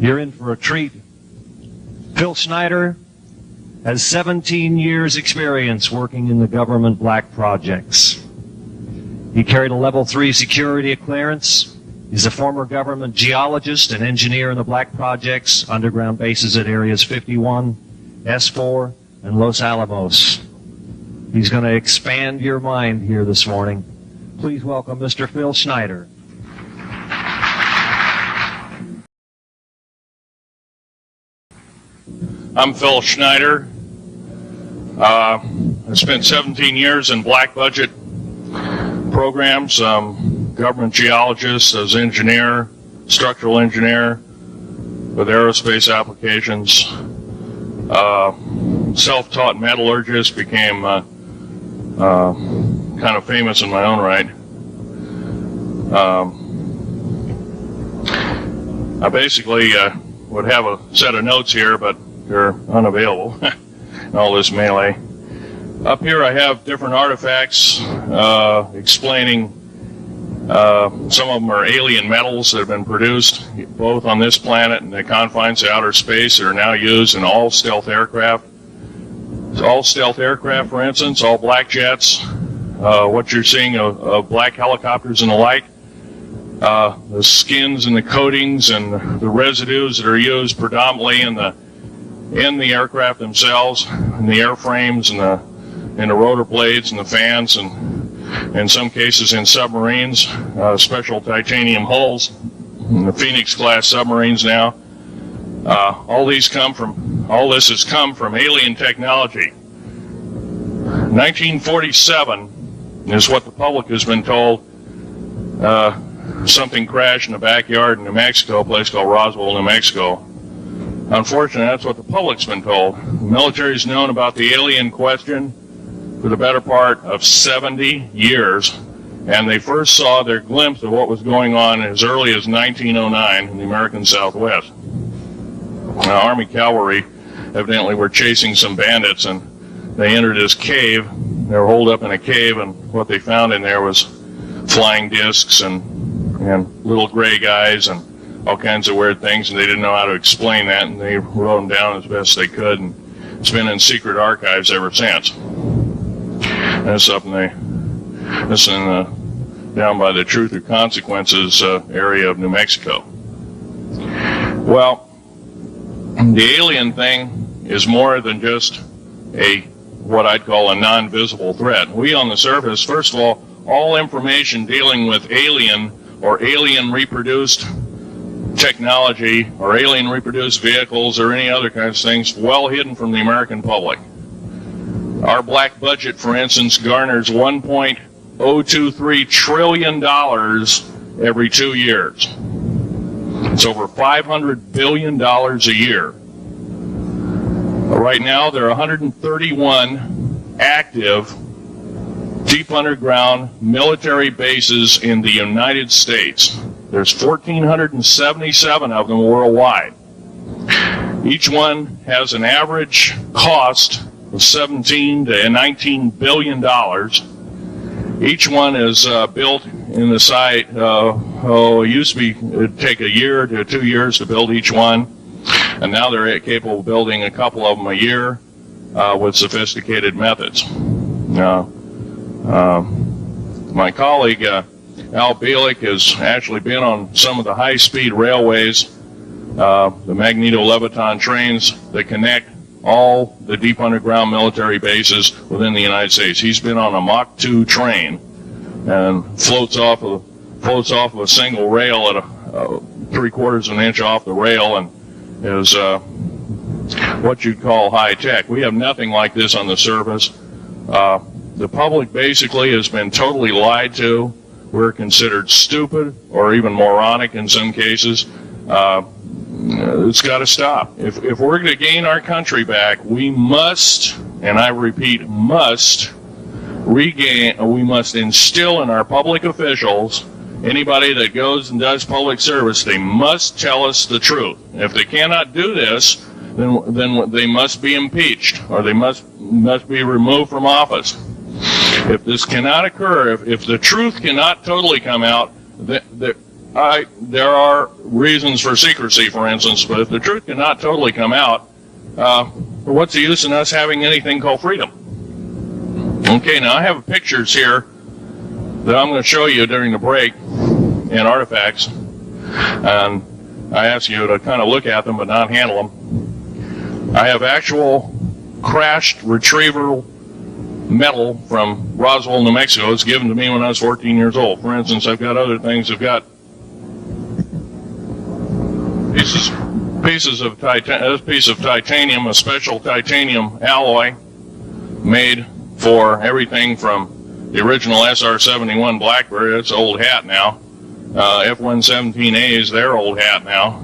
You're in for a treat. Phil Schneider has 17 years experience working in the government black projects. He carried a level 3 security clearance. He's a former government geologist and engineer in the black projects, underground bases at areas 51, S4, and Los Alamos. He's going to expand your mind here this morning. Please welcome Mr. Phil Schneider. I'm Phil Schneider. I spent 17 years in black budget programs, government geologist, as engineer, structural engineer with aerospace applications, self-taught metallurgist, became kind of famous in my own right. I basically would have a set of notes here, but they're unavailable. All this melee. Up here I have different artifacts explaining some of them are alien metals that have been produced both on this planet and the confines of outer space that are now used in all stealth aircraft. All stealth aircraft, for instance, all black jets, what you're seeing of black helicopters and the like, the skins and the coatings and the residues that are used predominantly in the aircraft themselves, in the airframes and the rotor blades and the fans, and in some cases in submarines, special titanium hulls in the Phoenix class submarines now. All this has come from alien technology. 1947 is what the public has been told. Something crashed in the backyard in New Mexico, a place called Roswell, New Mexico. Unfortunately, that's what the public's been told. The military's known about the alien question for the better part of 70 years, and they first saw their glimpse of what was going on as early as 1909 in the American Southwest. Now, Army cavalry evidently were chasing some bandits, and they entered this cave. They were holed up in a cave, and what they found in there was flying discs and little gray guys and all kinds of weird things, and they didn't know how to explain that, and they wrote them down as best they could, and it's been in secret archives ever since. And it's up down by the Truth or Consequences area of New Mexico. Well, the alien thing is more than just what I'd call a non-visible threat. We on the surface, first of all information dealing with alien or alien reproduced technology or alien reproduced vehicles or any other kinds of things well hidden from the American public. Our black budget, for instance, garners $1.023 trillion every 2 years. It's over $500 billion a year. Right now, there are 131 active deep underground military bases in the United States. There's 1,477 of them worldwide. Each one has an average cost of $17 to $19 billion. Each one is built in the site. It used to be it'd take a year to 2 years to build each one, and now they're capable of building a couple of them a year with sophisticated methods. My colleague Al Bielik has actually been on some of the high-speed railways, the magneto-leviton trains that connect all the deep underground military bases within the United States. He's been on a Mach 2 train and floats off of a single rail at a 3/4 of an inch off the rail, and is what you'd call high-tech. We have nothing like this on the surface. The public basically has been totally lied to. We're considered stupid or even moronic in some cases. It's got to stop. If we're going to gain our country back, we must, and I repeat, must instill in our public officials, anybody that goes and does public service, they must tell us the truth. If they cannot do this, then they must be impeached, or they must be removed from office. If this cannot occur, if the truth cannot totally come out, there are reasons for secrecy, for instance, but if the truth cannot totally come out, what's the use in us having anything called freedom? Okay, now I have pictures here that I'm going to show you during the break in artifacts, and I ask you to kind of look at them but not handle them. I have actual crashed retrieval metal from Roswell, New Mexico. It's given to me when I was 14 years old. For instance, I've got other things. I've got pieces of this piece of titanium, a special titanium alloy made for everything from the original SR-71 Blackberry. That's old hat now. F-117As, they're old hat now.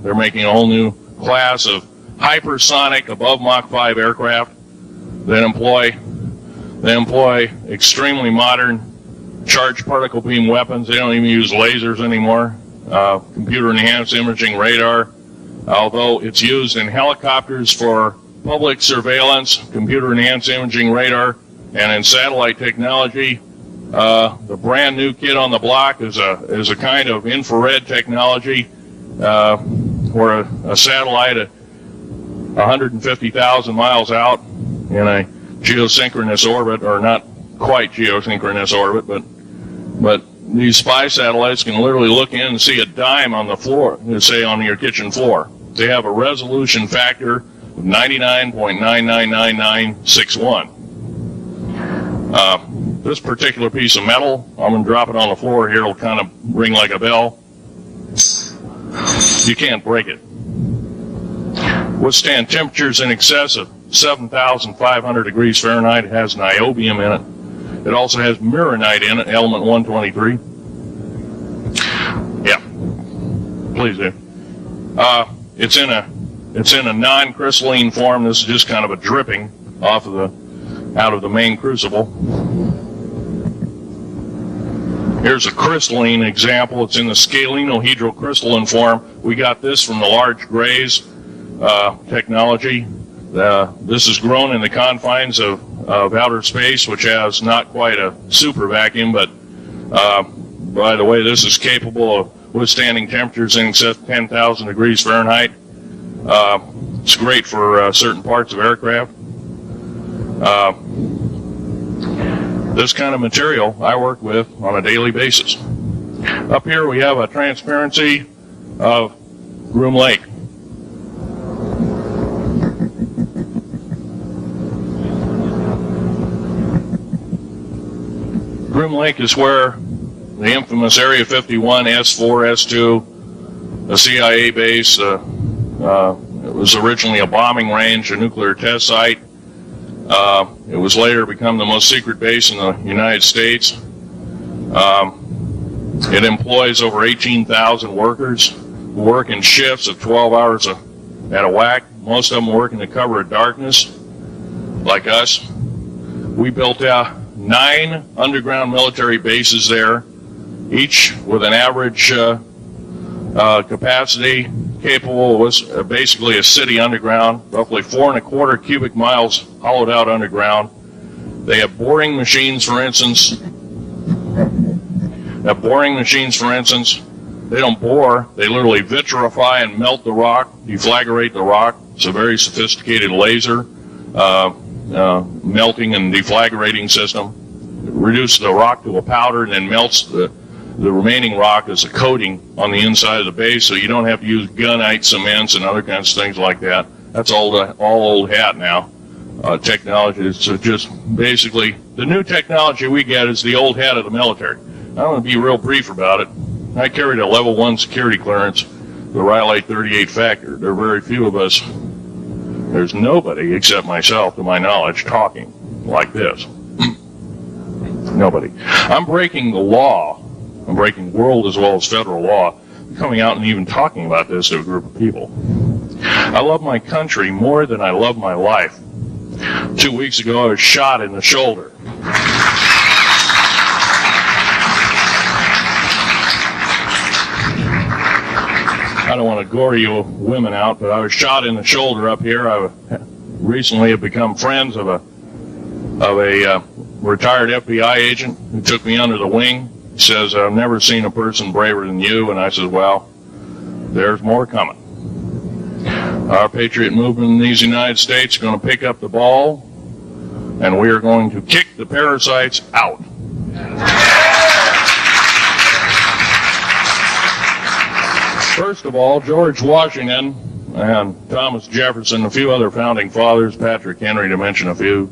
They're making a whole new class of hypersonic above Mach 5 aircraft that employ extremely modern charged particle beam weapons. They don't even use lasers anymore. Computer enhanced imaging radar, although it's used in helicopters for public surveillance, computer enhanced imaging radar, and in satellite technology. The brand new kid on the block is a kind of infrared technology where a satellite at 150,000 miles out in a geosynchronous orbit, or not quite geosynchronous orbit, but these spy satellites can literally look in and see a dime on the floor, say on your kitchen floor. They have a resolution factor of 99.999961. This particular piece of metal, I'm going to drop it on the floor here. It'll kind of ring like a bell. You can't break it. Withstand temperatures in excess of 7,500 degrees Fahrenheit. It has niobium in it. It also has mironite in it, element 123. Yeah, please do. It's in a non-crystalline form. This is just kind of a dripping out of the main crucible. Here's a crystalline example. It's in the scalenohedral crystalline form. We got this from the large grays technology. This is grown in the confines of outer space, which has not quite a super vacuum, but by the way, this is capable of withstanding temperatures in excess of 10,000 degrees Fahrenheit. It's great for certain parts of aircraft. This kind of material I work with on a daily basis. Up here we have a transparency of Groom Lake. Groom Lake is where the infamous Area 51, S4, S2, a CIA base, it was originally a bombing range, a nuclear test site. It was later become the most secret base in the United States. It employs over 18,000 workers who work in shifts of 12 hours at a whack. Most of them work in the cover of darkness, like us. We built out 9 underground military bases there, each with an average capacity capable was basically a city underground, roughly 4.25 cubic miles hollowed out underground. They have boring machines, for instance. They don't bore, they literally vitrify and melt the rock, deflagrate the rock. It's a very sophisticated laser melting and deflagrating system. It reduces the rock to a powder and then melts the remaining rock as a coating on the inside of the base, so you don't have to use gunite cements and other kinds of things like that. That's all old hat now. Technology is just basically the new technology we get is the old hat of the military. I'm going to be real brief about it. I carried a level 1 security clearance, the Raleigh 38 factor. There are very few of us. There's nobody except myself, to my knowledge, talking like this. Nobody. I'm breaking the law. I'm breaking world as well as federal law, coming out and even talking about this to a group of people. I love my country more than I love my life. 2 weeks ago, I was shot in the shoulder. I don't want to gore you women out, but I was shot in the shoulder up here. I recently have become friends of a retired FBI agent who took me under the wing. He says, I've never seen a person braver than you. And I said, well, there's more coming. Our patriot movement in these United States is going to pick up the ball, and we are going to kick the parasites out. First of all, George Washington and Thomas Jefferson, a few other founding fathers, Patrick Henry to mention a few,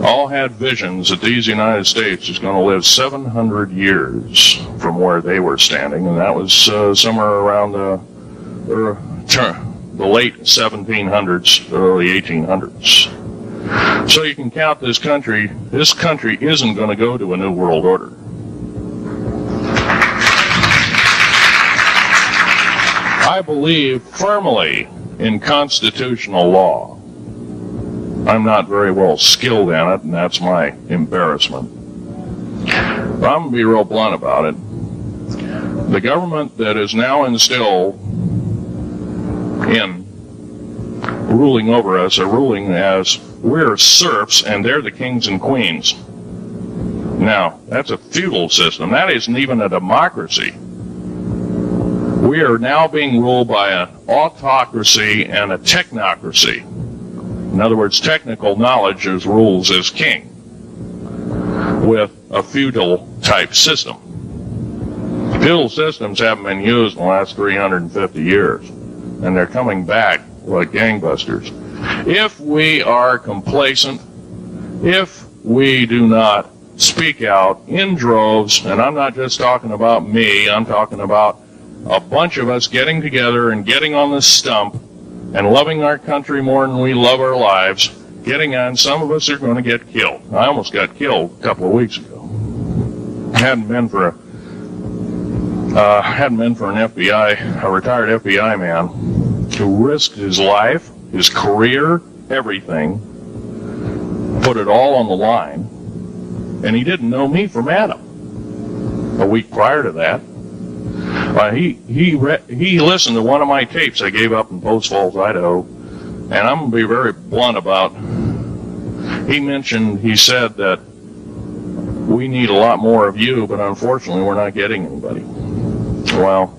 all had visions that these United States is going to live 700 years from where they were standing, and that was somewhere around the late 1700s, early 1800s. So you can count this country. This country isn't going to go to a new world order. I believe firmly in constitutional law. I'm not very well skilled in it, and that's my embarrassment. But I'm going to be real blunt about it. The government that is now instilled in ruling over us are ruling as we're serfs and they're the kings and queens. Now, that's a feudal system. That isn't even a democracy. We are now being ruled by an autocracy and a technocracy. In other words, technical knowledge is rules as king with a feudal type system. Feudal systems haven't been used in the last 350 years, and they're coming back like gangbusters. If we are complacent, if we do not speak out in droves, and I'm not just talking about me, I'm talking about a bunch of us getting together and getting on the stump and loving our country more than we love our lives, getting on, some of us are going to get killed. I almost got killed a couple of weeks ago. Hadn't been for an FBI, a retired FBI man who risked his life, his career, everything, put it all on the line, and he didn't know me from Adam. A week prior to that, he listened to one of my tapes I gave up in Post Falls, Idaho, and I'm going to be very blunt about. He said that we need a lot more of you, but unfortunately we're not getting anybody. Well,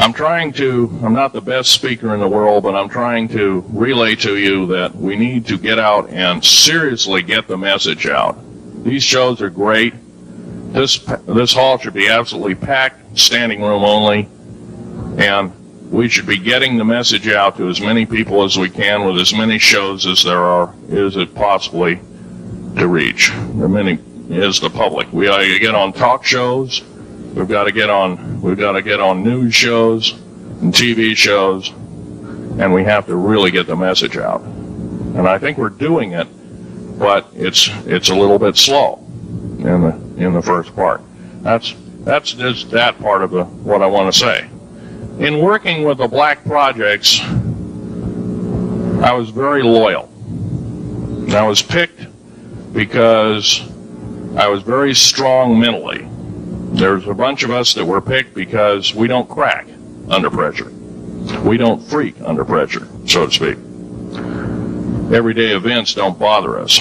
I'm not the best speaker in the world, but I'm trying to relay to you that we need to get out and seriously get the message out. These shows are great. This hall should be absolutely packed, standing room only, and we should be getting the message out to as many people as we can with as many shows as is it possibly to reach. There many is the public. We ought to get on talk shows. We've got to get on news shows and TV shows, and we have to really get the message out. And I think we're doing it, but it's a little bit slow in the first part. That's just that part of what I want to say. In working with the black projects, I was very loyal. And I was picked because I was very strong mentally. There's a bunch of us that were picked because we don't crack under pressure. We don't freak under pressure, so to speak. Everyday events don't bother us.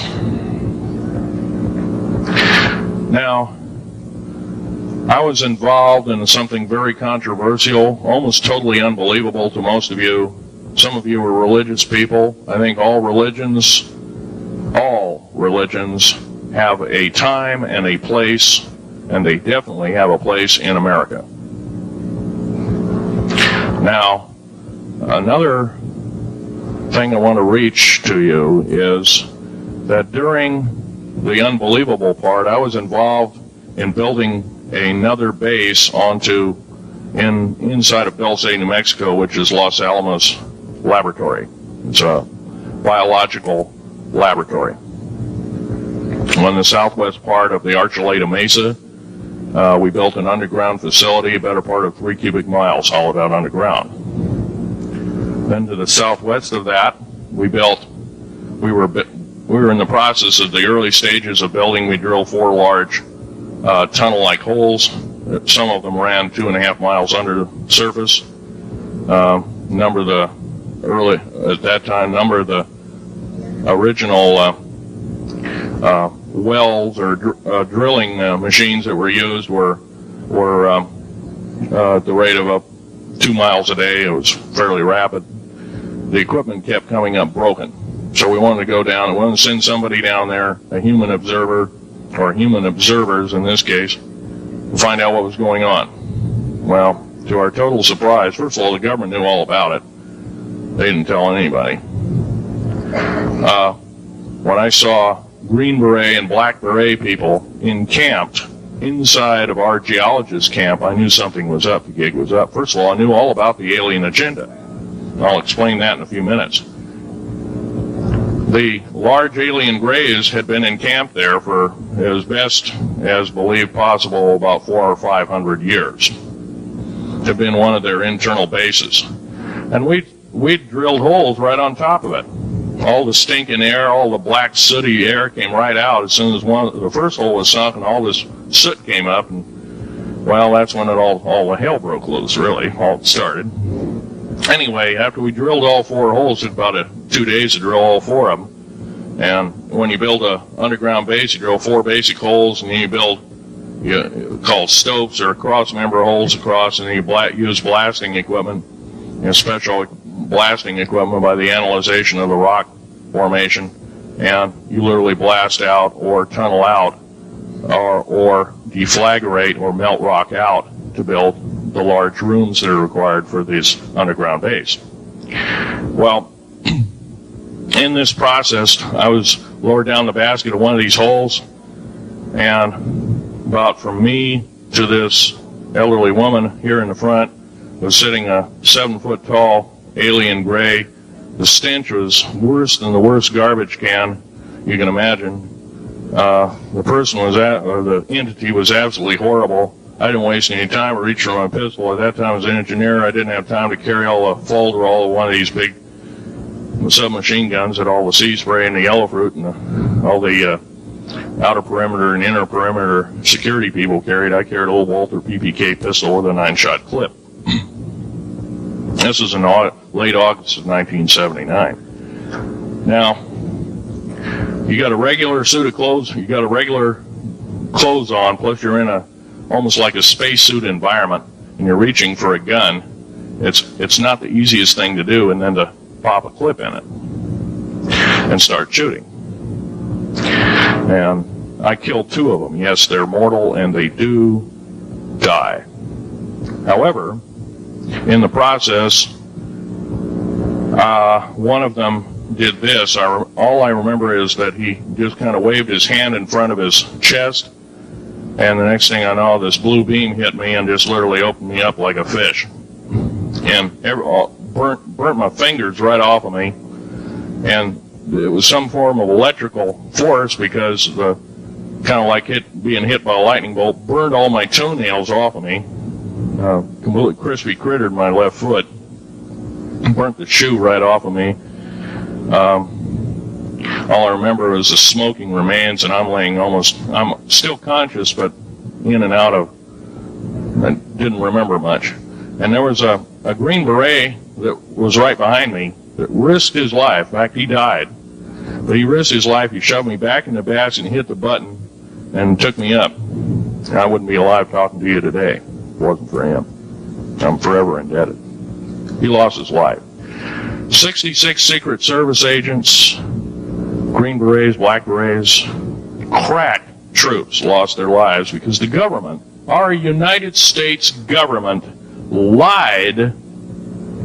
Now, I was involved in something very controversial, almost totally unbelievable to most of you. Some of you are religious people. I think all religions have a time and a place, and they definitely have a place in America. Now, another thing I want to reach to you is that during the unbelievable part, I was involved in building another base inside of Dulce, New Mexico, which is Los Alamos Laboratory. It's a biological laboratory. On the southwest part of the Archuleta Mesa, we built an underground facility, a better part of 3 cubic miles, hollowed out underground. Then to the southwest of that, we were in the process of the early stages of building. We drilled 4 large tunnel-like holes. Some of them ran 2.5 miles under the surface. Number of the original wells or drilling machines that were used were at the rate of 2 miles a day. It was fairly rapid. The equipment kept coming up broken. So we wanted to go down, we wanted to send somebody down there, a human observer, or human observers in this case, to find out what was going on. Well, to our total surprise, first of all, the government knew all about it. They didn't tell anybody. When I saw Green Beret and Black Beret people encamped inside of our geologist camp, I knew something was up, the gig was up. First of all, I knew all about the alien agenda. I'll explain that in a few minutes. The large alien grays had been encamped there for as best as believed possible about 400 or 500 years. Had been one of their internal bases. And we drilled holes right on top of it. All the stinking air, all the black sooty air came right out as soon as the first hole was sunk, and all this soot came up, and well, that's when all the hell broke loose, really, all started. Anyway, after we drilled all 4 holes, it took about 2 days to drill all 4 of them. And when you build a underground base, you drill 4 basic holes, and then you build called stopes or cross-member holes across, and then you use blasting equipment, special blasting equipment by the analyzation of the rock formation, and you literally blast out or tunnel out or deflagrate or melt rock out to build the large rooms that are required for this underground base. Well, in this process, I was lowered down the basket of one of these holes, and about from me to this elderly woman here in the front was sitting a 7-foot tall alien gray. The stench was worse than the worst garbage can you can imagine. The person or the entity was absolutely horrible. I didn't waste any time. I reached for my pistol. At that time, I was an engineer. I didn't have time to carry all the folder, all of one of these big submachine guns that all the sea spray and the yellow fruit and all the outer perimeter and inner perimeter security people carried. I carried a little Walter PPK pistol with a 9-shot clip. This is in late August of 1979. Now, you got a regular suit of clothes, you got a regular clothes on, plus you're in almost like a spacesuit environment, and you're reaching for a gun. It's not the easiest thing to do, and then to pop a clip in it and start shooting. And I killed 2 of them. Yes, they're mortal, and they do die. However, in the process, one of them did this. All I remember is that he just kind of waved his hand in front of his chest, and the next thing I know, this blue beam hit me and just literally opened me up like a fish. And burnt my fingers right off of me. And it was some form of electrical force, because the kind of like being hit by a lightning bolt burned all my toenails off of me. Completely crispy crittered my left foot. Burnt the shoe right off of me. All I remember was the smoking remains, and I'm still conscious, but in and out of, I didn't remember much. And there was a Green Beret that was right behind me that risked his life. In fact, he died. But he risked his life. He shoved me back in the basket and hit the button and took me up. And I wouldn't be alive talking to you today if it wasn't for him. I'm forever indebted. He lost his life. 66 Secret Service agents, Green Berets, Black Berets, crack troops lost their lives because the government, our United States government, lied,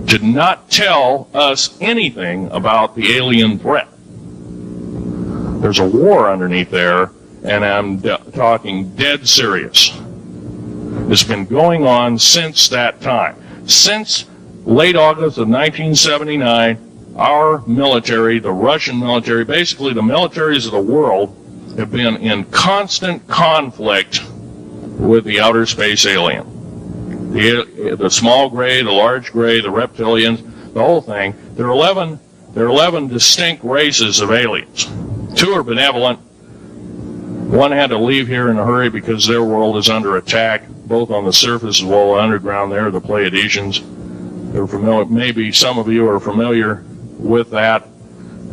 did not tell us anything about the alien threat. There's a war underneath there, and I'm talking dead serious. It's been going on since that time. Since late August of 1979, our military, the Russian military, basically the militaries of the world, have been in constant conflict with the outer space alien. The small gray, the large gray, the reptilians, the whole thing. There are 11 distinct races of aliens. 2 are benevolent. 1 had to leave here in a hurry because their world is under attack, both on the surface as well as underground. There, the Pleiadians. They're familiar. Maybe some of you are familiar with that.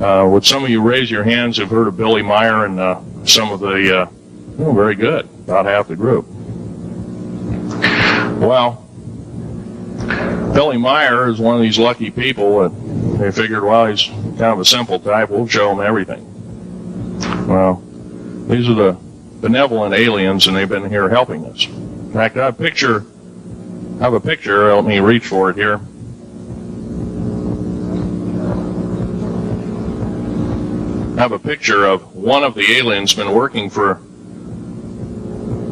Would some of you raise your hands who've heard of Billy Meyer and some of the, very good, about half the group. Well, Billy Meyer is one of these lucky people that they figured, well, he's kind of a simple type, we'll show him everything. Well, these are the benevolent aliens, and they've been here helping us. In fact, I have a picture, let me reach for it here. I have a picture of one of the aliens been working for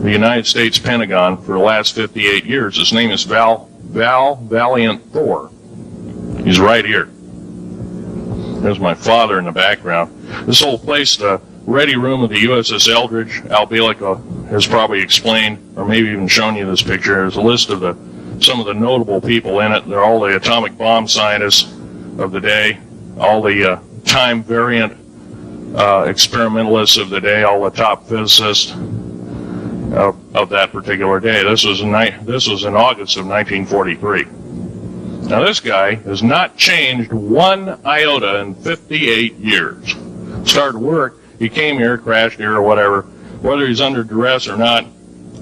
the United States Pentagon for the last 58 years. His name is Val Valiant Thor. He's right here. There's my father in the background. This whole place, the ready room of the USS Eldridge, Al Bielek has probably explained, or maybe even shown you this picture. There's a list of some of the notable people in it. They're all the atomic bomb scientists of the day, all the time variant experimentalists of the day, all the top physicists of that particular day. This was in August of 1943. Now this guy has not changed one iota in 58 years. Started work, he came here, crashed here or whatever, whether he's under duress or not.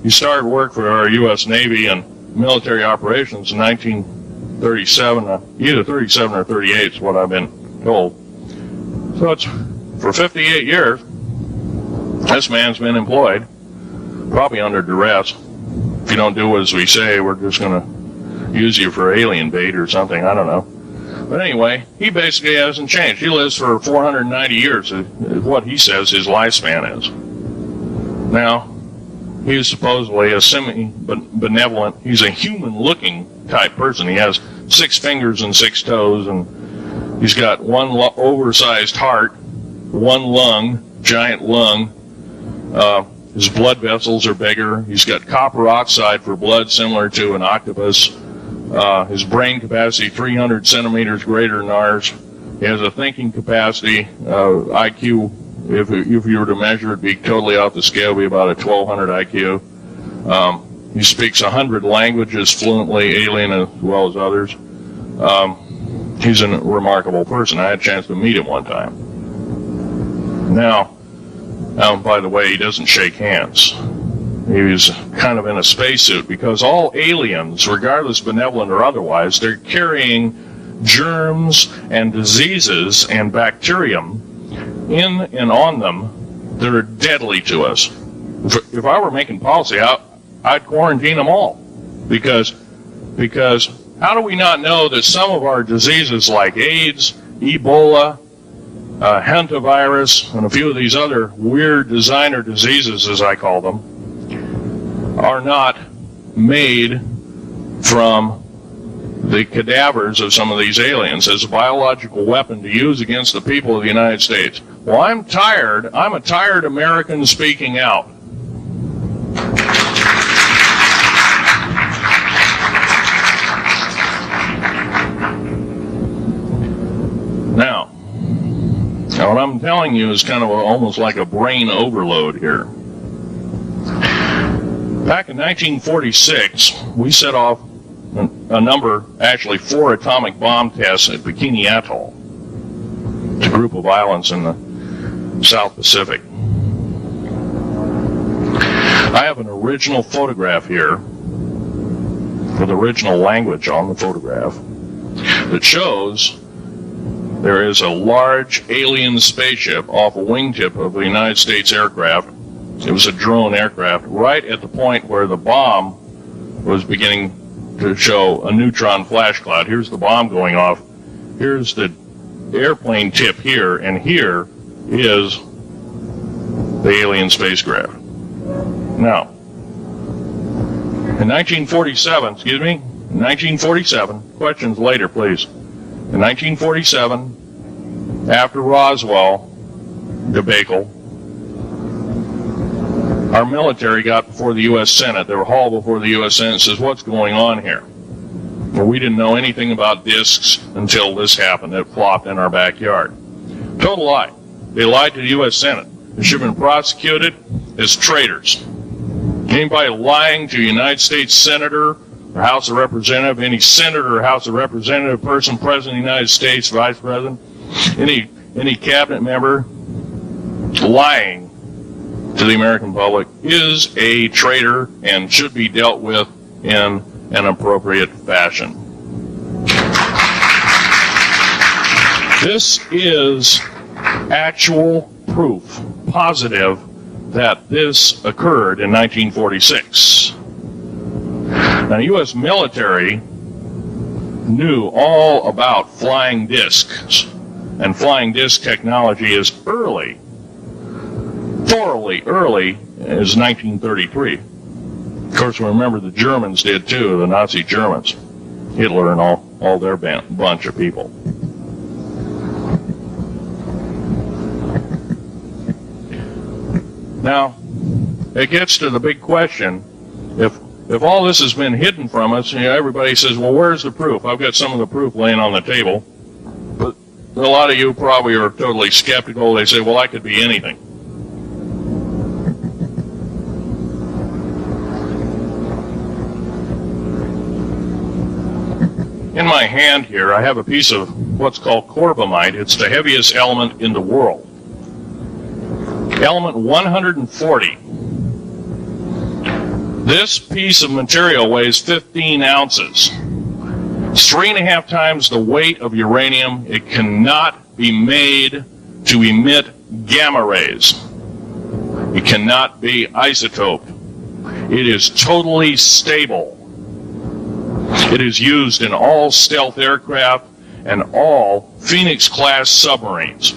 He started work for our U.S. Navy and military operations in 1937, either 37 or 38 is what I've been told. So it's for 58 years, this man's been employed, probably under duress. If you don't do as we say, we're just going to use you for alien bait or something, I don't know. But anyway, he basically hasn't changed. He lives for 490 years, is what he says his lifespan is. Now, he's supposedly a semi-benevolent, he's a human-looking type person. He has 6 fingers and 6 toes, and he's got one oversized heart, one lung, giant lung. His blood vessels are bigger. He's got copper oxide for blood, similar to an octopus. His brain capacity, 300 centimeters greater than ours. He has a thinking capacity, IQ, if you were to measure it, be totally off the scale, be about a 1200 IQ. He speaks 100 languages fluently, alien as well as others. He's a remarkable person. I had a chance to meet him one time. Now, by the way, he doesn't shake hands. He was kind of in a spacesuit because all aliens, regardless benevolent or otherwise, they're carrying germs and diseases and bacterium in and on them that are deadly to us. If I were making policy, I'd quarantine them all. Because how do we not know that some of our diseases like AIDS, Ebola, hantavirus, and a few of these other weird designer diseases, as I call them, are not made from the cadavers of some of these aliens as a biological weapon to use against the people of the United States? Well, I'm tired. I'm a tired American speaking out. Now, what I'm telling you is kind of almost like a brain overload here. Back in 1946, we set off a number, actually 4 atomic bomb tests at Bikini Atoll. It's a group of islands in the South Pacific. I have an original photograph here with original language on the photograph that shows there is a large alien spaceship off a wingtip of a United States aircraft. It was a drone aircraft right at the point where the bomb was beginning to show a neutron flash cloud. Here's the bomb going off. Here's the airplane tip here, and here is the alien spacecraft. Now, in 1947, questions later, please. In 1947, after Roswell debacle, our military got before the U.S. Senate. They were hauled before the U.S. Senate and says, what's going on here? Well, we didn't know anything about discs until this happened. It flopped in our backyard. Total lie. They lied to the U.S. Senate. They should have been prosecuted as traitors. Anybody lying to a United States Senator or House of Representative, any Senator or House of Representative person, President of the United States, Vice President, any cabinet member lying to the American public is a traitor and should be dealt with in an appropriate fashion. This is actual proof, positive, that this occurred in 1946. Now, the U.S. military knew all about flying discs, and flying disc technology is early, thoroughly early, as 1933. Of course, remember the Germans did too, the Nazi Germans, Hitler and all their bunch of people. Now, it gets to the big question, if all this has been hidden from us, everybody says, well, where's the proof? I've got some of the proof laying on the table. But a lot of you probably are totally skeptical. They say, well, I could be anything. In my hand here, I have a piece of what's called corbamite. It's the heaviest element in the world. Element 140. This piece of material weighs 15 ounces. It's 3.5 times the weight of uranium. It cannot be made to emit gamma rays. It cannot be isotoped. It is totally stable. It is used in all stealth aircraft and all Phoenix-class submarines.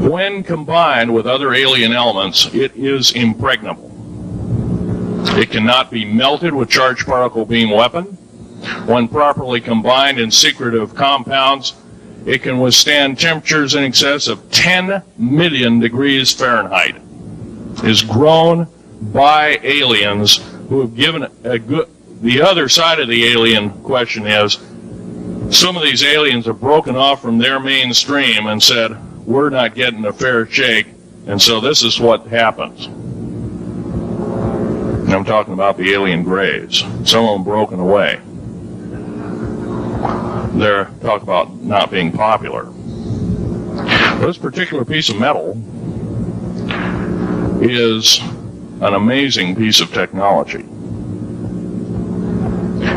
When combined with other alien elements, it is impregnable. It cannot be melted with charged particle beam weapon. When properly combined in secretive compounds, it can withstand temperatures in excess of 10 million degrees Fahrenheit. It is grown by aliens who have given a good... The other side of the alien question is, some of these aliens have broken off from their mainstream and said, we're not getting a fair shake, and so this is what happens. And I'm talking about the alien grays. Some of them broken away. They're talking about not being popular. This particular piece of metal is an amazing piece of technology.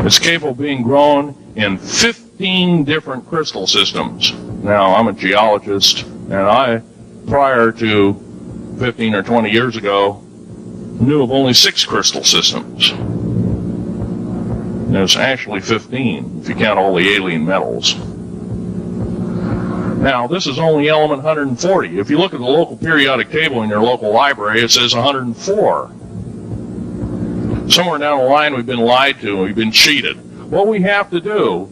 It's capable of being grown in 15 different crystal systems. Now, I'm a geologist, and I, prior to 15 or 20 years ago, knew of only 6 crystal systems. There's actually 15, if you count all the alien metals. Now, this is only element 140. If you look at the local periodic table in your local library, it says 104. Somewhere down the line, we've been lied to, we've been cheated. What we have to do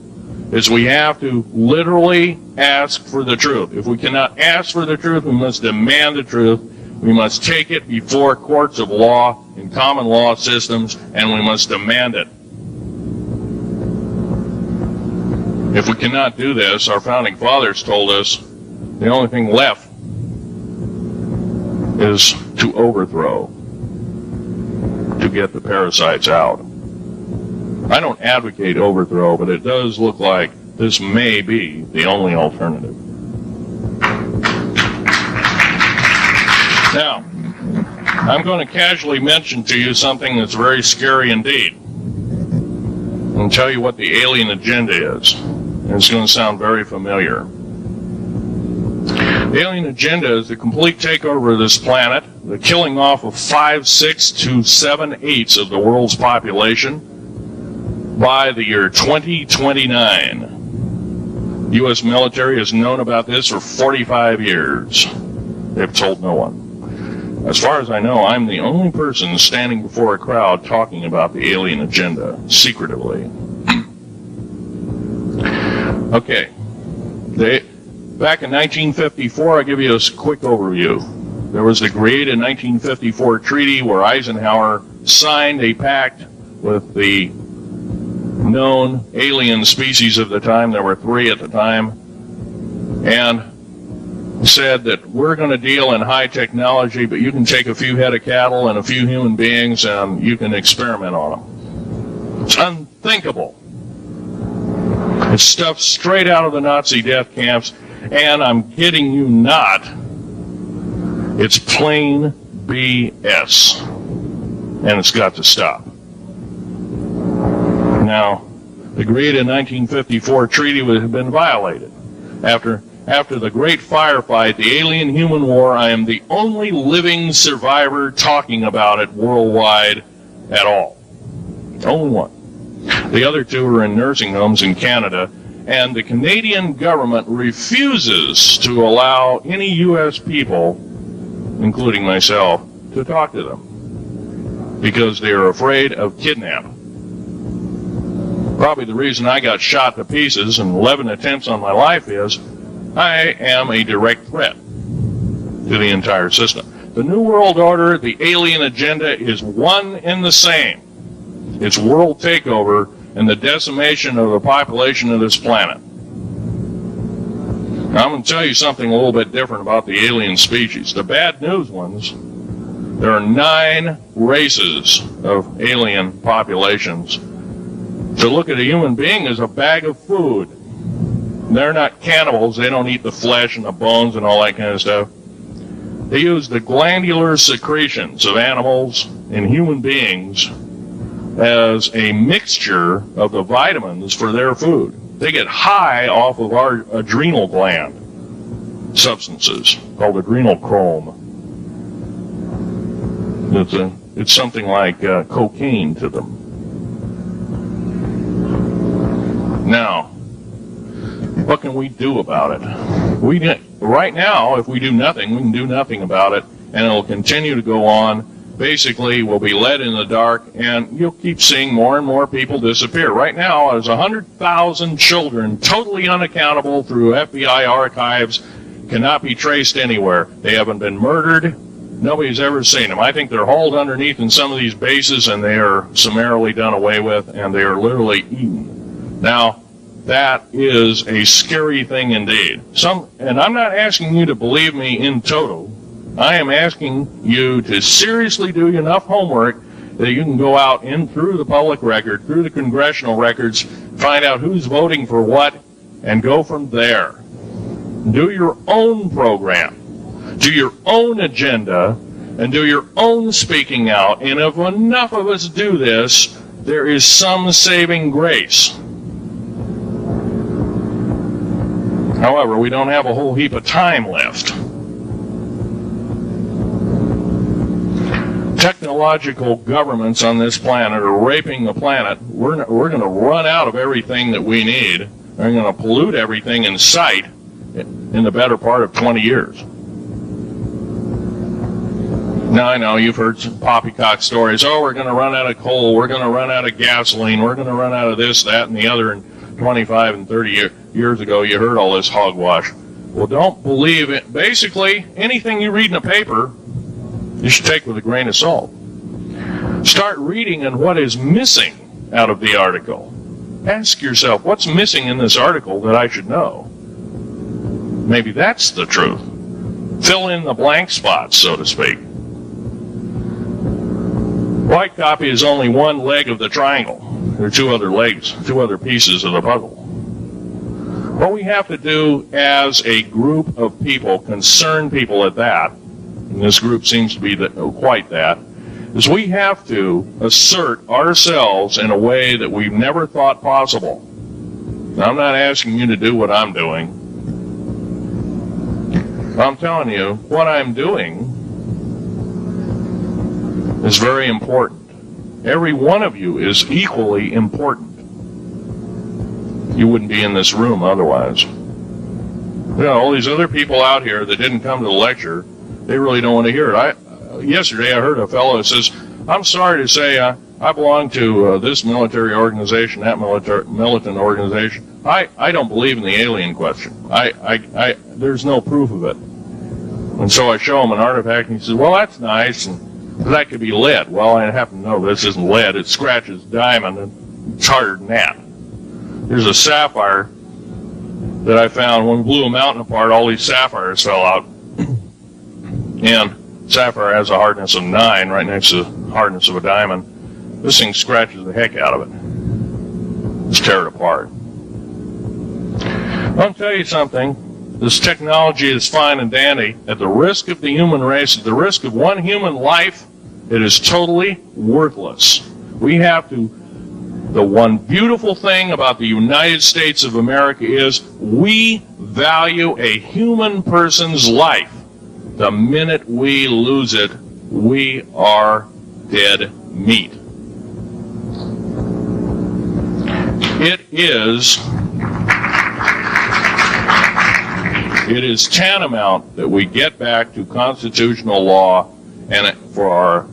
is we have to literally ask for the truth. If we cannot ask for the truth, we must demand the truth. We must take it before courts of law in common law systems, and we must demand it. If we cannot do this, our founding fathers told us the only thing left is to overthrow, to get the parasites out. I don't advocate overthrow, but it does look like this may be the only alternative. Now, I'm going to casually mention to you something that's very scary indeed, and tell you what the alien agenda is. And it's going to sound very familiar. The alien agenda is the complete takeover of this planet, the killing off of 5, 6 to 7/8 of the world's population by the year 2029. The U.S. military has known about this for 45 years. They've told no one. As far as I know, I'm the only person standing before a crowd talking about the alien agenda, secretively. Okay. Back in 1954, I'll give you a quick overview. There was the created 1954 treaty where Eisenhower signed a pact with the known alien species of the time. There were 3 at the time. And said that we're going to deal in high technology, but you can take a few head of cattle and a few human beings and you can experiment on them. It's unthinkable. It's stuff straight out of the Nazi death camps, And I'm kidding you not, it's plain BS. And it's got to stop. Now, the agreed in 1954 treaty had been violated. After the great firefight, the alien-human war, I am the only living survivor talking about it worldwide at all. Only one. The other two are in nursing homes in Canada, and the Canadian government refuses to allow any U.S. people, including myself, to talk to them because they are afraid of kidnapping. Probably the reason I got shot to pieces and 11 attempts on my life is I am a direct threat to the entire system. The New World Order, the alien agenda is one and the same. It's world takeover and the decimation of the population of this planet. Now, I'm going to tell you something a little bit different about the alien species. The bad news ones, there are 9 races of alien populations. To look at a human being as a bag of food. They're not cannibals. They don't eat the flesh and the bones and all that kind of stuff. They use the glandular secretions of animals and human beings as a mixture of the vitamins for their food. They get high off of our adrenal gland substances called adrenal chrome. It's something like cocaine to them. Now, what can we do about it? Right now, if we do nothing, we can do nothing about it, and it'll continue to go on. Basically, we'll be led in the dark, and you'll keep seeing more and more people disappear. Right now, there's 100,000 children totally unaccountable through FBI archives, cannot be traced anywhere. They haven't been murdered. Nobody's ever seen them. I think they're hauled underneath in some of these bases, and they are summarily done away with, and they are literally eaten. Now, that is a scary thing indeed. And I'm not asking you to believe me in toto. I am asking you to seriously do enough homework that you can go out in through the public record, through the congressional records, find out who's voting for what, and go from there. Do your own program. Do your own agenda, and do your own speaking out. And if enough of us do this, there is some saving grace. However, we don't have a whole heap of time left. Technological governments on this planet are raping the planet. We're going to run out of everything that we need. We're going to pollute everything in sight in the better part of 20 years. Now, I know you've heard some poppycock stories. Oh, we're going to run out of coal. We're going to run out of gasoline. We're going to run out of this, that, and the other. And 25 and 30 years ago, you heard all this hogwash. Well, don't believe it. Basically, anything you read in a paper, you should take with a grain of salt. Start reading on what is missing out of the article. Ask yourself, what's missing in this article that I should know? Maybe that's the truth. Fill in the blank spots, so to speak. White copy is only one leg of the triangle. There are 2 other legs, 2 other pieces of the puzzle. What we have to do as a group of people, concerned people at that, and this group seems to be quite that, is we have to assert ourselves in a way that we've never thought possible. Now, I'm not asking you to do what I'm doing. I'm telling you, what I'm doing is very important. Every one of you is equally important. You wouldn't be in this room otherwise. You know, all these other people out here that didn't come to the lecture, they really don't want to hear it. Yesterday I heard a fellow that says, I'm sorry to say I belong to this military organization, that militant organization. I don't believe in the alien question. There's no proof of it. And so I show him an artifact, and he says, well, that's nice, and that could be lead. Well, I happen to know this isn't lead. It scratches diamond, and it's harder than that. There's a sapphire that I found when we blew a mountain apart. All these sapphires fell out. And sapphire has a hardness of 9 right next to the hardness of a diamond. This thing scratches the heck out of it. Let's tear it apart. I'll tell you something. this technology is fine and dandy. At the risk of the human race, at the risk of one human life, it is totally worthless. We have to, the one beautiful thing about the United States of America is we value a human person's life. The minute we lose it, we are dead meat. It is tantamount that we get back to constitutional law, and for our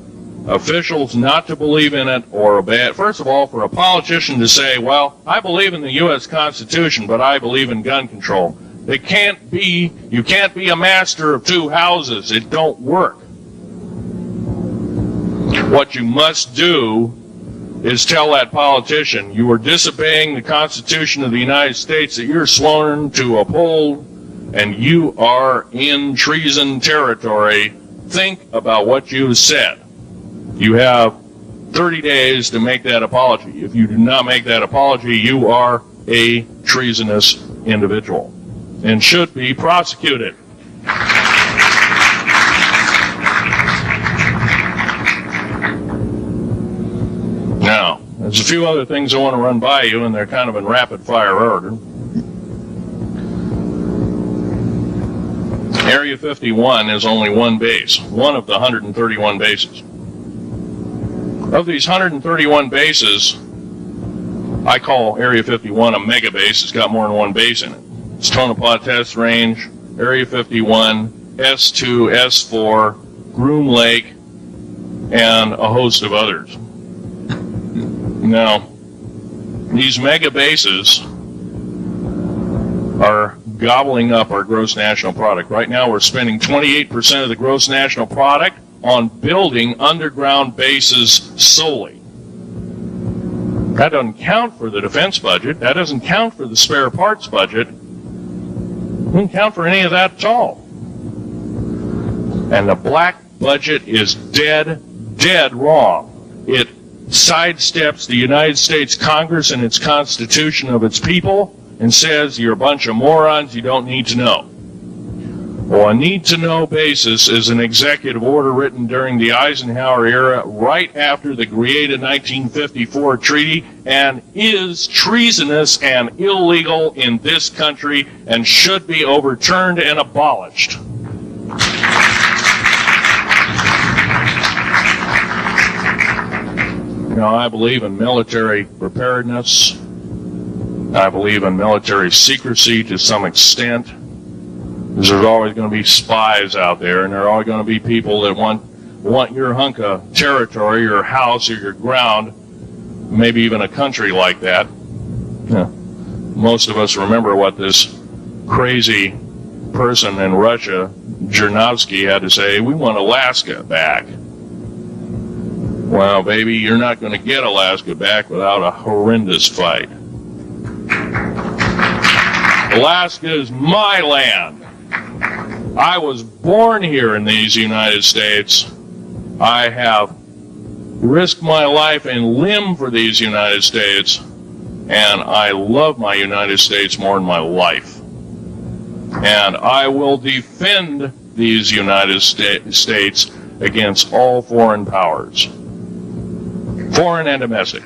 officials not to believe in it or obey it. First of all, for a politician to say, well, I believe in the U.S. Constitution, but I believe in gun control. You can't be a master of two houses. It don't work. What you must do is tell that politician you are disobeying the Constitution of the United States that you're sworn to uphold, and you are in treason territory. Think about what you said. You have 30 days to make that apology. If you do not make that apology, you are a treasonous individual and should be prosecuted. Now, there's a few other things I want to run by you, and they're kind of in rapid fire order. Area 51 is only one base, one of the 131 bases. Of these 131 bases, I call Area 51 a mega base. It's got more than one base in it. It's Tonopah Test Range, Area 51, S2, S4, Groom Lake, and a host of others. Now, these mega bases are gobbling up our gross national product. Right now, we're spending 28% of the gross national product on building underground bases solely. That doesn't count for the defense budget. That doesn't count for the spare parts budget. Doesn't count for any of that at all. And the black budget is dead wrong. It sidesteps the United States Congress and its Constitution of its people and says you're a bunch of morons you don't need to know. Well, a need-to-know basis is an executive order written during the Eisenhower era right after the created 1954 treaty and is treasonous and illegal in this country and should be overturned and abolished. Now, I believe in military preparedness. I believe in military secrecy to some extent. Because there's always going to be spies out there, and there are always going to be people that want your hunk of territory, your house, or your ground, maybe even a country like that. Yeah. Most of us remember what this crazy person in Russia, Zhirinovsky, had to say. We want Alaska back. Well, baby, you're not going to get Alaska back without a horrendous fight. Alaska is my land. I was born here in these United States. I have risked my life and limb for these United States, and I love my United States more than my life. And I will defend these United States against all foreign powers, foreign and domestic.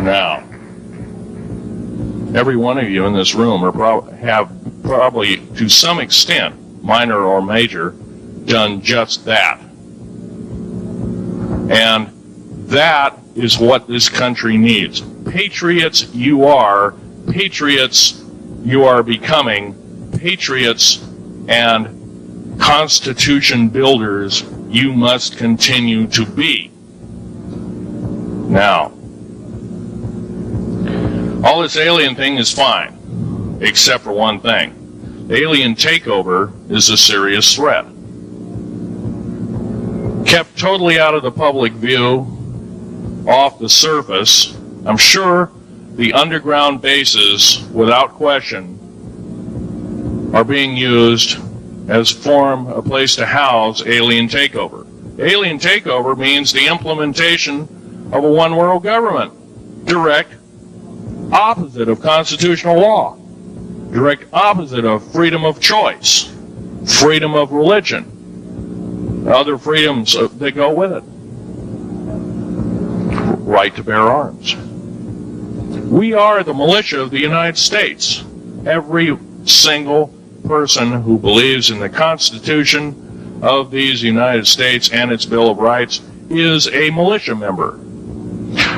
Now, every one of you in this room have probably, to some extent, minor or major, done just that. And that is what this country needs. Patriots you are. Patriots you are becoming. Patriots and Constitution builders you must continue to be. Now, all this alien thing is fine, except for one thing. Alien takeover is a serious threat. Kept totally out of the public view, off the surface, I'm sure the underground bases, without question, are being used as a place to house alien takeover. Alien takeover means the implementation of a one-world government. Direct, opposite of constitutional law, direct opposite of freedom of choice, freedom of religion, other freedoms that go with it. Right to bear arms. We are the militia of the United States. Every single person who believes in the Constitution of these United States and its Bill of Rights is a militia member.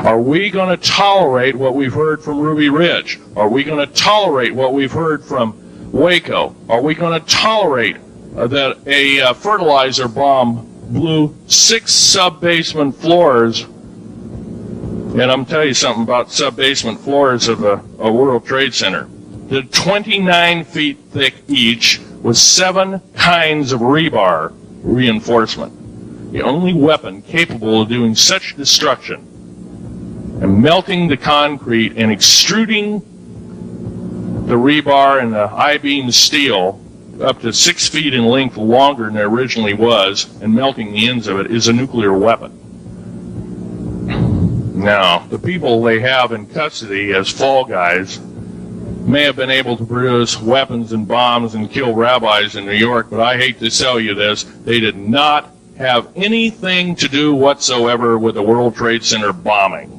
Are we going to tolerate what we've heard from Ruby Ridge? Are we going to tolerate what we've heard from Waco? Are we going to tolerate that a fertilizer bomb blew 6 sub-basement floors? And I'm telling you something about sub-basement floors of a World Trade Center. They're 29 feet thick each with 7 kinds of rebar reinforcement. The only weapon capable of doing such destruction and melting the concrete and extruding the rebar and the I-beam steel up to 6 feet in length longer than it originally was and melting the ends of it is a nuclear weapon. Now, the people they have in custody as fall guys may have been able to produce weapons and bombs and kill rabbis in New York, but I hate to tell you this, they did not have anything to do whatsoever with the World Trade Center bombing.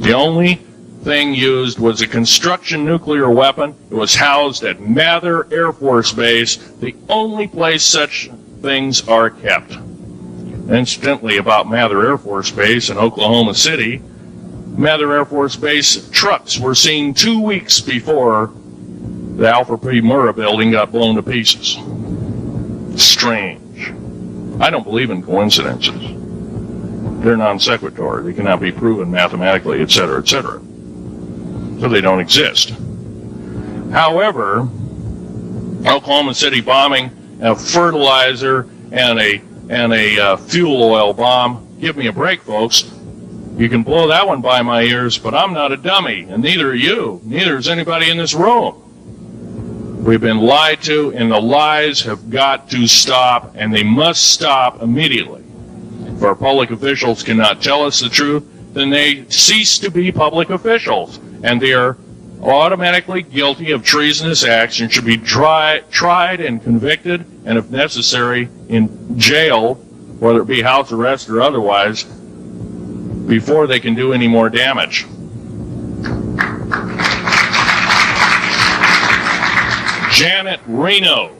The only thing used was a construction nuclear weapon. It was housed at Mather Air Force Base, the only place such things are kept. Incidentally, about Mather Air Force Base in Oklahoma City, Mather Air Force Base trucks were seen 2 weeks before the Alfred P. Murrah building got blown to pieces. Strange. I don't believe in coincidences. They're non sequitur. They cannot be proven mathematically, etc., etc. So they don't exist. However, Oklahoma City bombing, a fertilizer, and a fuel oil bomb. Give me a break, folks. You can blow that one by my ears, but I'm not a dummy, and neither are you. Neither is anybody in this room. We've been lied to, and the lies have got to stop, and they must stop immediately. If our public officials cannot tell us the truth, then they cease to be public officials, and they are automatically guilty of treasonous acts and should be tried and convicted, and if necessary, in jail, whether it be house arrest or otherwise, before they can do any more damage. Janet Reno.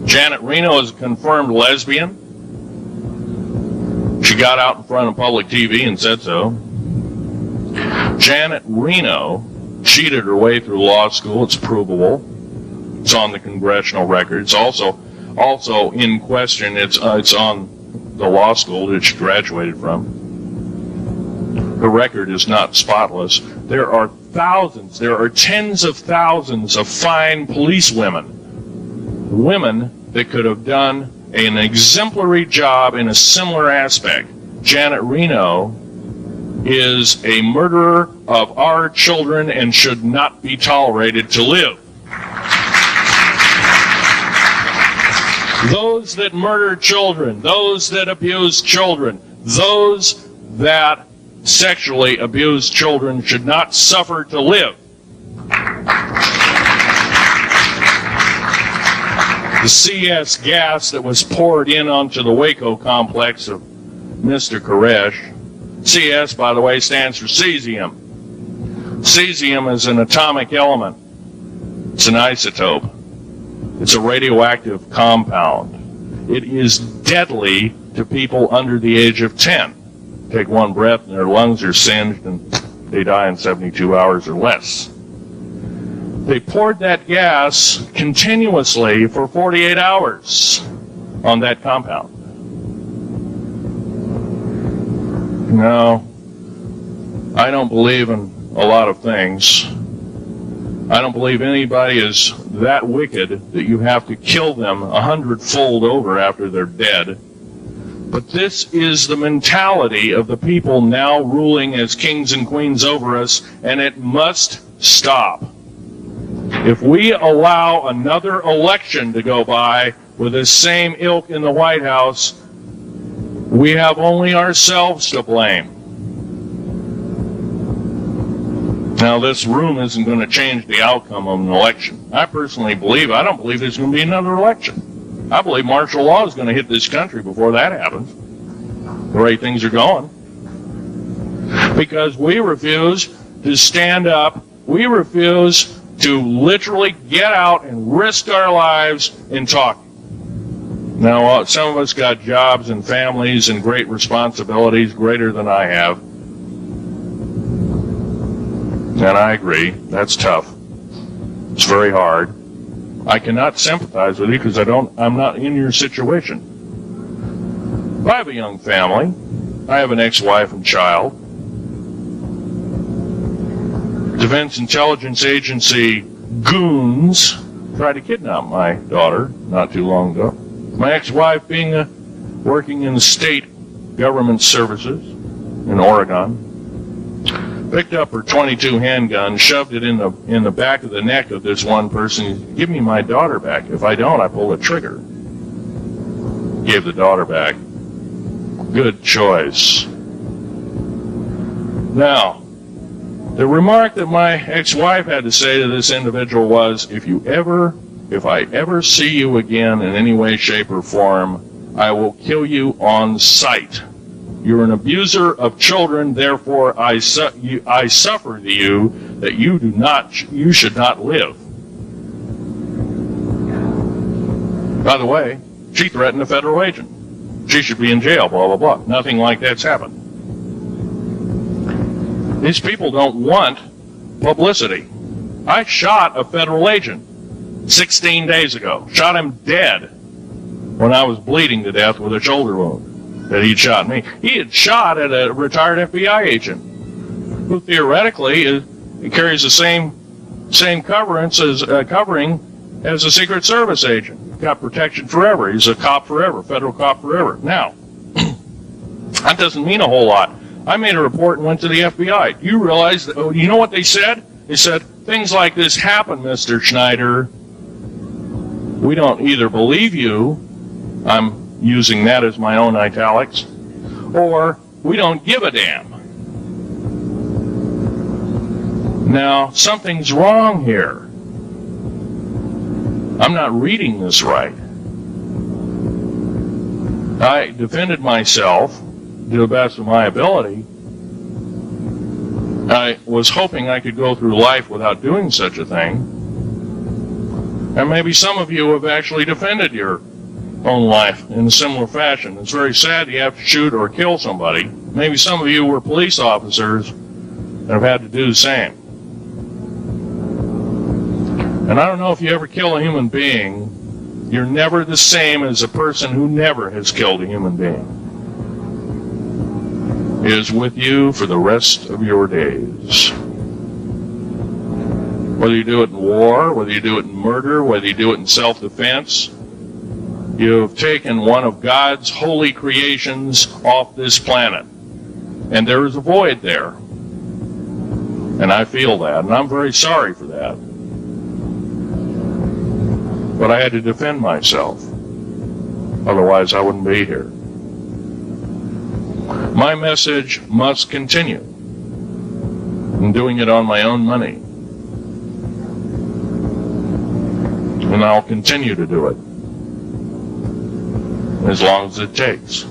Janet Reno is a confirmed lesbian. She got out in front of public TV and said so. Janet Reno cheated her way through law school. It's provable. It's on the congressional record. It's also in question. It's on the law school that she graduated from. The record is not spotless. There are thousands, there are tens of thousands of fine policewomen, women that could have done an exemplary job in a similar aspect. Janet Reno is a murderer of our children and should not be tolerated to live. Those that murder children, those that abuse children, those that sexually abused children should not suffer to live. The CS gas that was poured in onto the Waco complex of Mr. Koresh, CS, by the way, stands for cesium. Cesium is an atomic element. It's an isotope. It's a radioactive compound. It is deadly to people under the age of 10. Take one breath and their lungs are singed and they die in 72 hours or less. They poured that gas continuously for 48 hours on that compound. No, I don't believe in a lot of things. I don't believe anybody is that wicked that you have to kill them 100-fold over after they're dead. But this is the mentality of the people now ruling as kings and queens over us, and it must stop. If we allow another election to go by with this same ilk in the White House, we have only ourselves to blame. Now, this room isn't going to change the outcome of an election. I personally I don't believe there's going to be another election. I believe martial law is going to hit this country before that happens, the way things are going. Because we refuse to stand up. We refuse to literally get out and risk our lives in talking. Now, some of us got jobs and families and great responsibilities, greater than I have. And I agree, that's tough. It's very hard. I cannot sympathize with you because I'm not in your situation. I have a young family. I have an ex-wife and child. Defense Intelligence Agency goons tried to kidnap my daughter not too long ago. My ex-wife, working in state government services in Oregon, picked up her .22 handgun, shoved it in the back of the neck of this one person. Give me my daughter back. If I don't, I pull the trigger. Gave the daughter back. Good choice. Now, the remark that my ex-wife had to say to this individual was, if I ever see you again in any way, shape, or form, I will kill you on sight. You're an abuser of children, therefore I suffer to you that you should not live. By the way, she threatened a federal agent. She should be in jail, blah, blah, blah. Nothing like that's happened. These people don't want publicity. I shot a federal agent 16 days ago. Shot him dead when I was bleeding to death with a shoulder wound that he'd shot me. He had shot at a retired FBI agent who theoretically carries the same covering as a Secret Service agent. Got protection forever. He's a cop forever, federal cop forever. Now, that doesn't mean a whole lot. I made a report and went to the FBI. You realize that, you know what they said? They said, things like this happen, Mr. Schneider. We don't either believe you, I'm using that as my own italics, or we don't give a damn. Now, something's wrong here. I'm not reading this right. I defended myself to the best of my ability. I was hoping I could go through life without doing such a thing. And maybe some of you have actually defended your own life in a similar fashion. It's very sad you have to shoot or kill somebody. Maybe some of you were police officers and have had to do the same. And I don't know if you ever kill a human being, you're never the same as a person who never has killed a human being. It is with you for the rest of your days. Whether you do it in war, whether you do it in murder, whether you do it in self-defense, you have taken one of God's holy creations off this planet. And there is a void there. And I feel that, and I'm very sorry for that. But I had to defend myself. Otherwise, I wouldn't be here. My message must continue. I'm doing it on my own money. And I'll continue to do it. As long as it takes.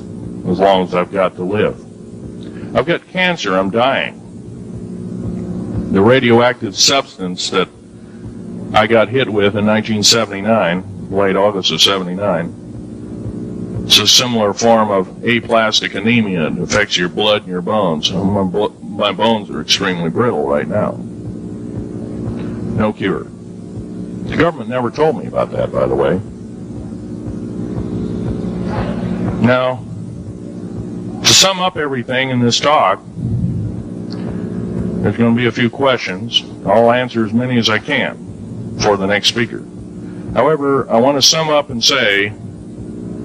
As long as I've got to live. I've got cancer. I'm dying. The radioactive substance that I got hit with in 1979, late August of 79, it's a similar form of aplastic anemia. It affects your blood and your bones. My bones are extremely brittle right now. No cure. The government never told me about that, by the way. Now, to sum up everything in this talk, there's going to be a few questions. I'll answer as many as I can for the next speaker. However, I want to sum up and say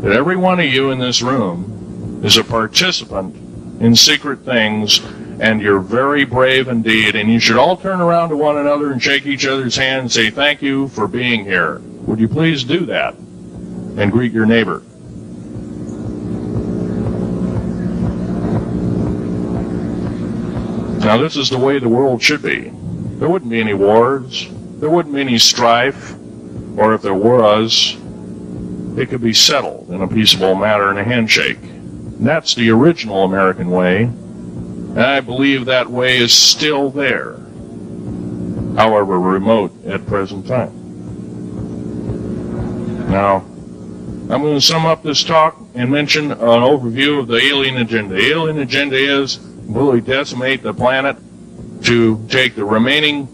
that every one of you in this room is a participant in secret things, and you're very brave indeed, and you should all turn around to one another and shake each other's hand and say thank you for being here. Would you please do that and greet your neighbor? Now, this is the way the world should be. there wouldn't be any wars, there wouldn't be any strife, or if there was, it could be settled in a peaceable manner in a handshake. And that's the original American way, and I believe that way is still there, however remote at present time. Now, I'm going to sum up this talk and mention an overview of the alien agenda. The alien agenda is completely decimate the planet to take the remaining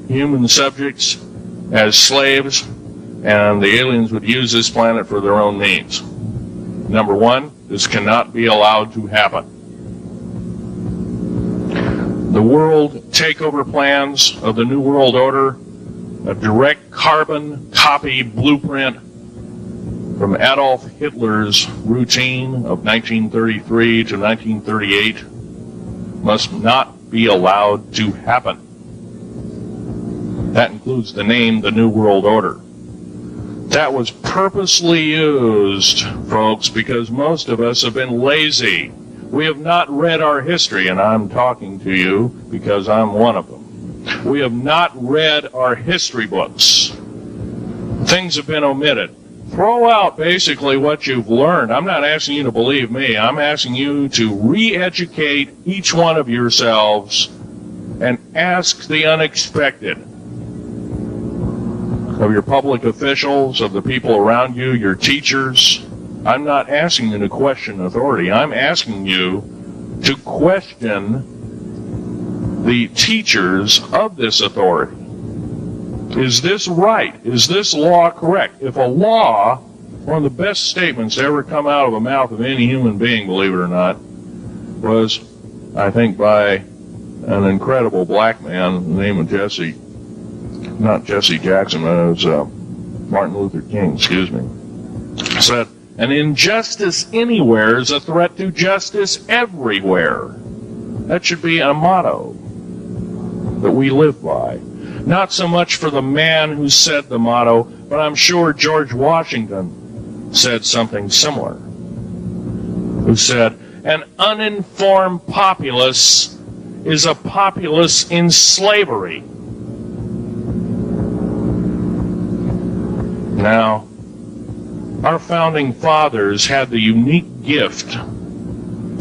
human subjects as slaves, and the aliens would use this planet for their own needs. Number one, this cannot be allowed to happen. The world takeover plans of the New World Order, a direct carbon copy blueprint from Adolf Hitler's routine of 1933 to 1938, must not be allowed to happen. That includes the name, the New World Order. That was purposely used, folks, because most of us have been lazy. We have not read our history, and I'm talking to you because I'm one of them. We have not read our history books. Things have been omitted. Throw out basically what you've learned. I'm not asking you to believe me. I'm asking you to re-educate each one of yourselves and ask the unexpected of your public officials, of the people around you, your teachers. I'm not asking you to question authority. I'm asking you to question the teachers of this authority. Is this right? Is this law correct? If a law, one of the best statements to ever come out of the mouth of any human being, believe it or not, was, I think, by an incredible black man, the name of not Jesse Jackson, but it was Martin Luther King, said, an injustice anywhere is a threat to justice everywhere. That should be a motto that we live by. Not so much for the man who said the motto, but I'm sure George Washington said something similar. Who said, an uninformed populace is a populace in slavery. Now, our founding fathers had the unique gift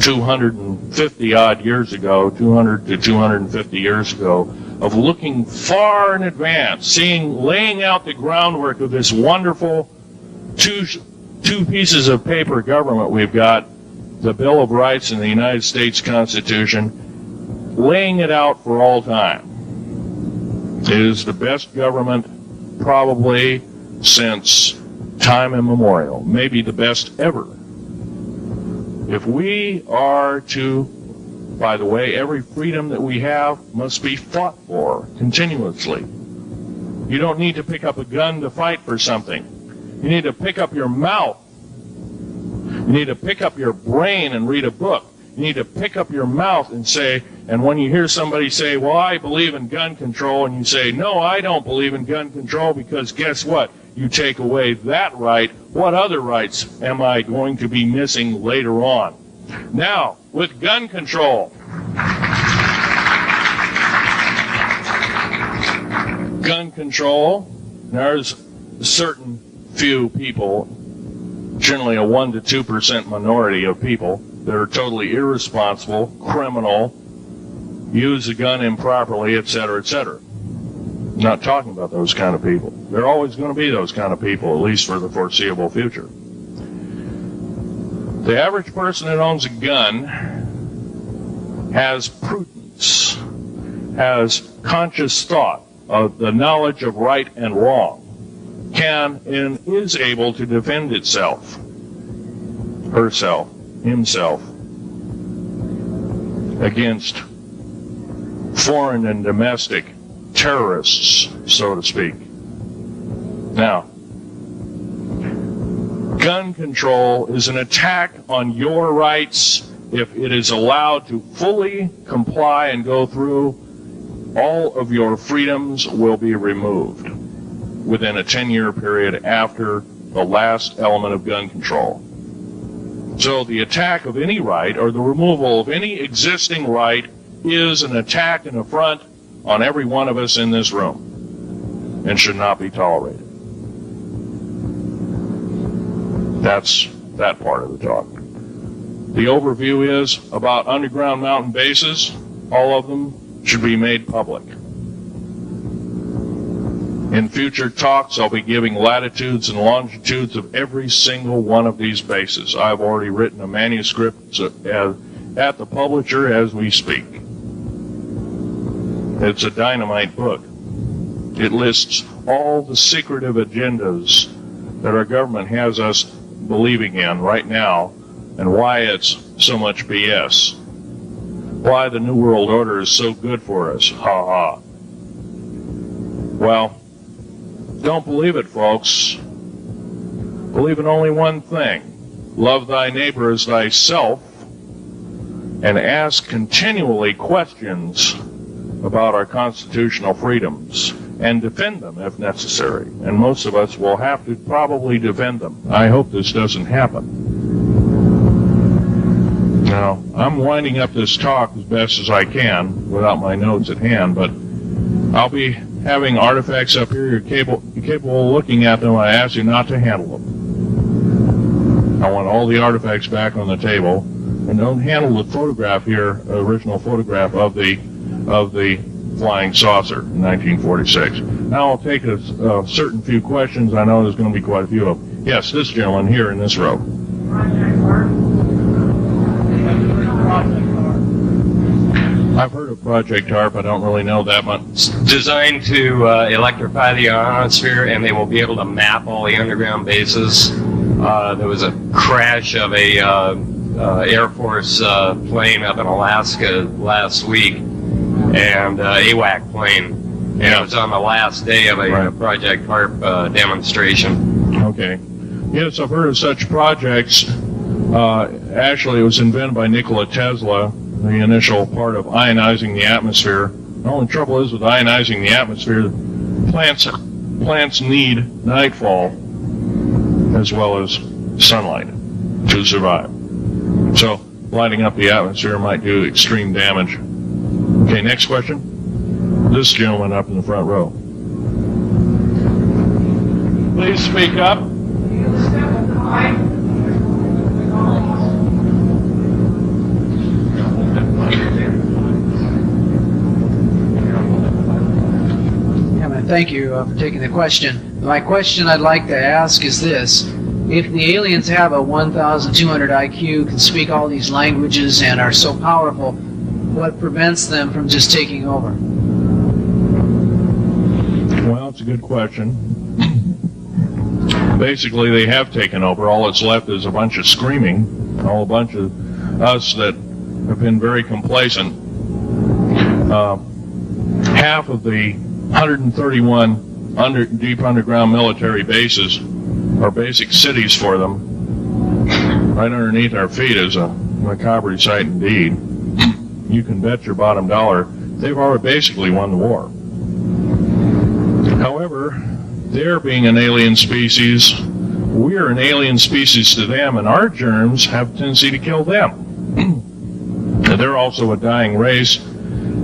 250 odd years ago, 200 to 250 years ago, of looking far in advance, laying out the groundwork of this wonderful two pieces of paper government we've got, the Bill of Rights and the United States Constitution, laying it out for all time. It is the best government probably since time immemorial, maybe the best ever. If we are to, by the way, every freedom that we have must be fought for continuously. You don't need to pick up a gun to fight for something. You need to pick up your mouth. You need to pick up your brain and read a book. You need to pick up your mouth and say, and when you hear somebody say, well, I believe in gun control, and you say, no, I don't believe in gun control, because guess what? You take away that right. What other rights am I going to be missing later on? Now, with gun control, there's a certain few people, generally a 1 to 2% minority of people, that are totally irresponsible, criminal, use a gun improperly, etc., etc. I'm not talking about those kind of people. There are always going to be those kind of people, at least for the foreseeable future. The average person that owns a gun has prudence, has conscious thought of the knowledge of right and wrong, can and is able to defend itself, herself, himself, against foreign and domestic terrorists, so to speak. Now, gun control is an attack on your rights. If it is allowed to fully comply and go through, all of your freedoms will be removed within a 10-year period after the last element of gun control. So the attack of any right or the removal of any existing right is an attack and affront on every one of us in this room and should not be tolerated. That's that part of the talk. The overview is about underground mountain bases. All of them should be made public. In future talks, I'll be giving latitudes and longitudes of every single one of these bases. I've already written a manuscript at the publisher as we speak. It's a dynamite book. It lists all the secretive agendas that our government has us believing in right now and why it's so much BS. Why the New World Order is so good for us. Ha ha. Well, don't believe it, folks. Believe in only one thing. Love thy neighbor as thyself, and ask continually questions about our constitutional freedoms, and defend them if necessary. And most of us will have to probably defend them. I hope this doesn't happen. Now, I'm winding up this talk as best as I can without my notes at hand, but I'll be having artifacts up here. You're capable of looking at them. I ask you not to handle them. I want all the artifacts back on the table, and don't handle the photograph here, original photograph of the flying saucer in 1946. Now I'll take a certain few questions. I know there's going to be quite a few of them. Yes, this gentleman here in this row. I've heard of Project HARP. I don't really know that much. It's designed to electrify the ionosphere, and they will be able to map all the underground bases. There was a crash of a Air Force plane up in Alaska last week, and AWAC plane. And it was on the last day of a Project HARP demonstration. Okay. Yes, I've heard of such projects. Actually, it was invented by Nikola Tesla, the initial part of ionizing the atmosphere. The only trouble is with ionizing the atmosphere, plants need nightfall as well as sunlight to survive. So lighting up the atmosphere might do extreme damage. Okay, next question. This gentleman up in the front row. Please speak up. Thank you for taking the question. My question I'd like to ask is this. If the aliens have a 1,200 IQ, can speak all these languages, and are so powerful, what prevents them from just taking over? Well, it's a good question. Basically, they have taken over. All that's left is a bunch of screaming, a bunch of us that have been very complacent. Half of the 131 deep underground military bases are basic cities for them. Right underneath our feet is a macabre sight indeed. You can bet your bottom dollar they've already basically won the war. However, they're being an alien species. We're an alien species to them, and our germs have a tendency to kill them. They're also a dying race,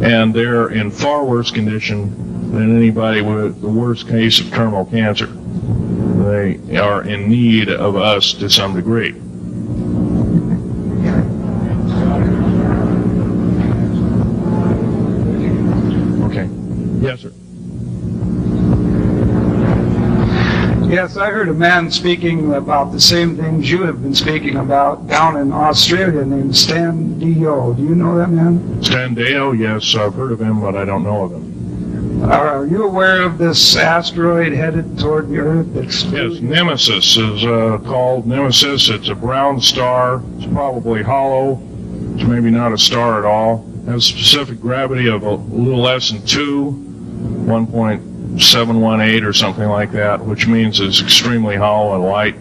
and they're in far worse condition than anybody with the worst case of terminal cancer. They are in need of us to some degree. Okay. Yes, sir. Yes, I heard a man speaking about the same things you have been speaking about down in Australia named Stan Deyo. Do you know that man? Stan Deyo, yes, I've heard of him, but I don't know of him. Are you aware of this asteroid headed toward the Earth? Yes, Nemesis is called Nemesis. It's a brown star. It's probably hollow. It's maybe not a star at all. It has a specific gravity of a little less than 1.718 or something like that, which means it's extremely hollow and light.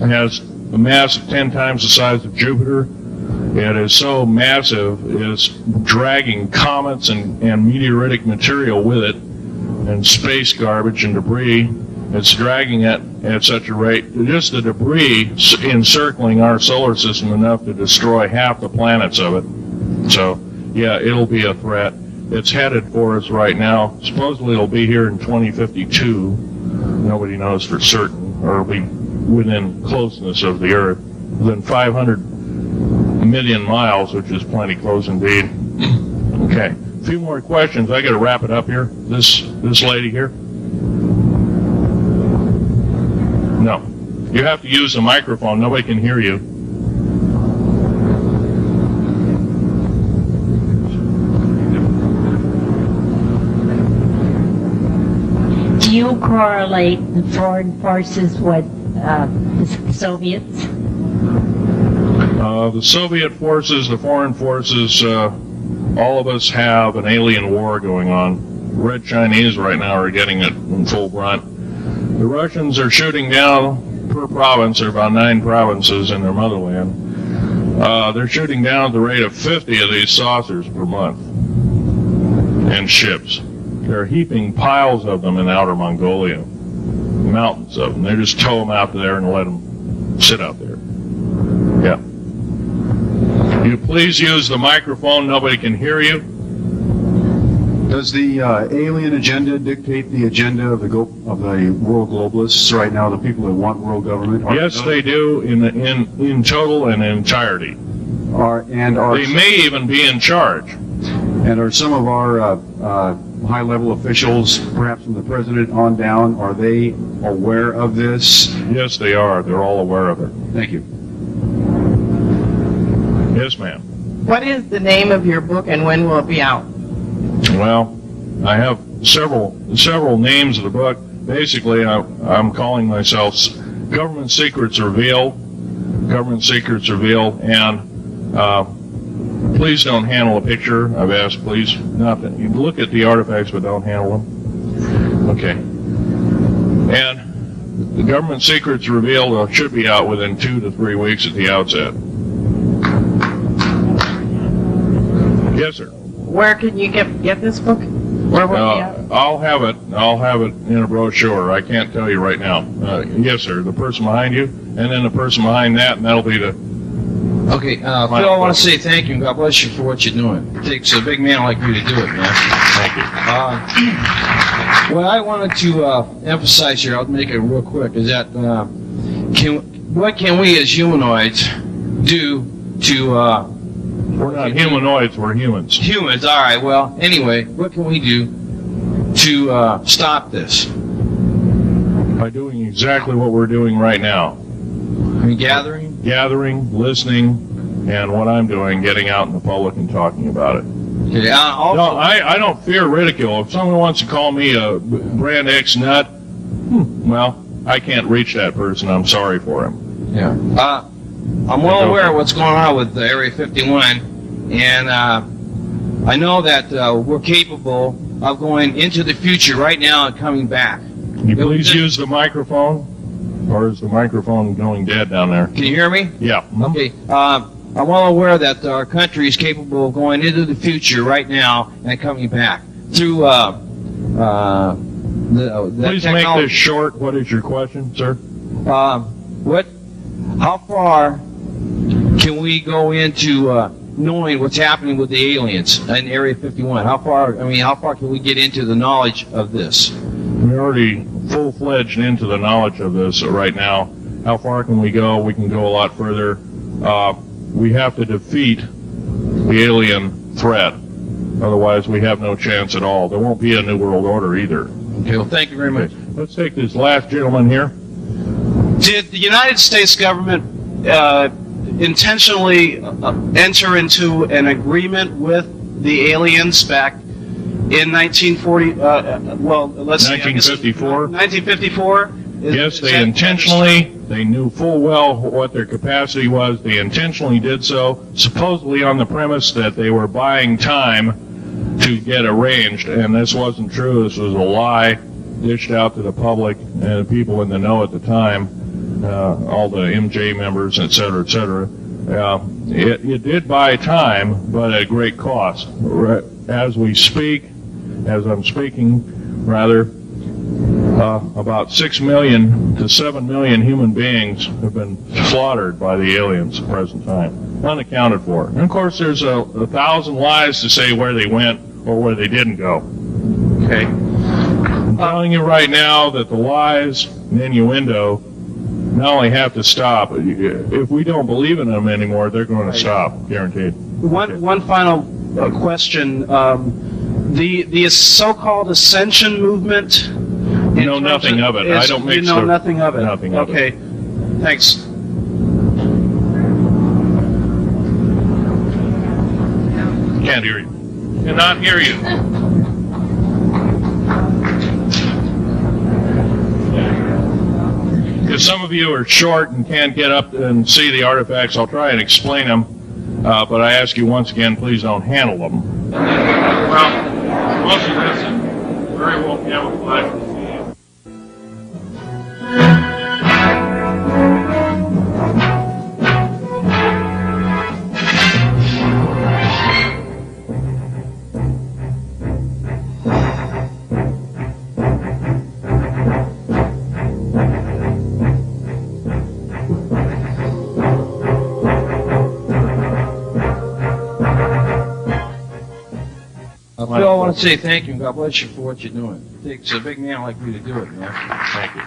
It has a mass of 10 times the size of Jupiter. It is so massive, it's dragging comets and meteoritic material with it, and space garbage and debris. It's dragging it at such a rate, just the debris encircling our solar system enough to destroy half the planets of it. So, yeah, it'll be a threat. it's headed for us right now. Supposedly it'll be here in 2052. Nobody knows for certain, or it'll be within closeness of the Earth, within 500 million miles, which is plenty close indeed. Okay, a few more questions. I got to wrap it up here. This lady here. No, you have to use the microphone. Nobody can hear you. Do you correlate the foreign forces with the Soviets? The Soviet forces, the foreign forces, all of us have an alien war going on. The Red Chinese right now are getting it in full brunt. The Russians are shooting down per province. There are about 9 provinces in their motherland. They're shooting down at the rate of 50 of these saucers per month. And ships. They're heaping piles of them in outer Mongolia. Mountains of them. They just tow them out there and let them sit out there. Yeah. You please use the microphone. Nobody can hear you. Does the alien agenda dictate the agenda of the world globalists right now, the people that want world government? Yes, they do in total and entirety. They may even be in charge. And are some of our high-level officials, perhaps from the president on down, are they aware of this? Yes, they are. They're all aware of it. Thank you. Yes, ma'am. What is the name of your book and when will it be out? Well, I have several names of the book. Basically, I'm calling myself Government Secrets Revealed. Government Secrets Revealed, and please don't handle a picture. I've asked, please, not that you look at the artifacts, but don't handle them. Okay. And the Government Secrets Revealed should be out within 2 to 3 weeks at the outset. Yes, sir. Where can you get this book? Where will it be out? I'll have it in a brochure. I can't tell you right now. Yes, sir. The person behind you, and then the person behind that, and that'll be the. Okay, Phil, I want to say thank you and God bless you for what you're doing. It takes a big man like you to do it, man. Thank you. What I wanted to emphasize here, I'll make it real quick, is that what can we as humanoids do to... We're not humanoids, we're humans. Humans, all right. Well, anyway, what can we do to stop this? By doing exactly what we're doing right now. I mean, Gathering, listening, and what I'm doing, getting out in the public and talking about it. Okay, also, No, I don't fear ridicule. If someone wants to call me a brand X nut, well, I can't reach that person. I'm sorry for him. yeah. I'm well aware of what's going on with Area 51, and I know that we're capable of going into the future right now and coming back. Can you please use the microphone? Or is the microphone going dead down there? Can you hear me? Yeah. Okay. I'm well aware that our country is capable of going into the future right now and coming back through the Please technology. make this short. What is your question, sir? How far can we go into knowing what's happening with the aliens in Area 51? How far can we get into the knowledge of this? We're already full-fledged into the knowledge of this right now. How far can we go? We can go a lot further. We have to defeat the alien threat. Otherwise, we have no chance at all. There won't be a New World Order either. Okay, well, thank you very much. Let's take this last gentleman here. Did the United States government intentionally enter into an agreement with the aliens back in 1940? Let's see, 1954? 1954? Yes, they intentionally, they knew full well what their capacity was. They intentionally did so, supposedly on the premise that they were buying time to get arranged, and this wasn't true. This was a lie dished out to the public and people in the know at the time, all the MJ members, et cetera, et cetera. It did buy time, but at great cost. As we speak, as I'm speaking, rather, about 6 million to 7 million human beings have been slaughtered by the aliens at the present time, unaccounted for. And of course, there's 1,000 lies to say where they went, or where they didn't go. Okay. I'm telling you right now that the lies and innuendo not only have to stop, if we don't believe in them anymore, they're going to stop, guaranteed. One final question. The so-called ascension movement. You know nothing of it. I don't You mix know the- nothing of it. nothing of it. Okay. Thanks. Can't hear you. Cannot hear you. If some of you are short and can't get up and see the artifacts, I'll try and explain them. But I ask you once again, please don't handle them. Well, most of this is very well camouflaged. Phil, I want to say thank you and God bless you for what you're doing. It takes a big man like you to do it, man. Thank you.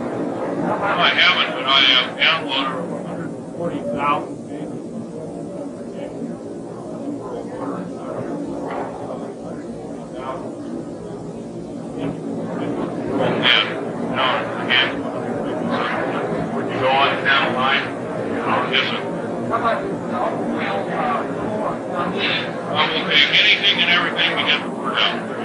I haven't, but I have downloaded over 140,000 pages. And now, again, would you go on down the line? Yes, sir. I will take anything and everything to get the word out.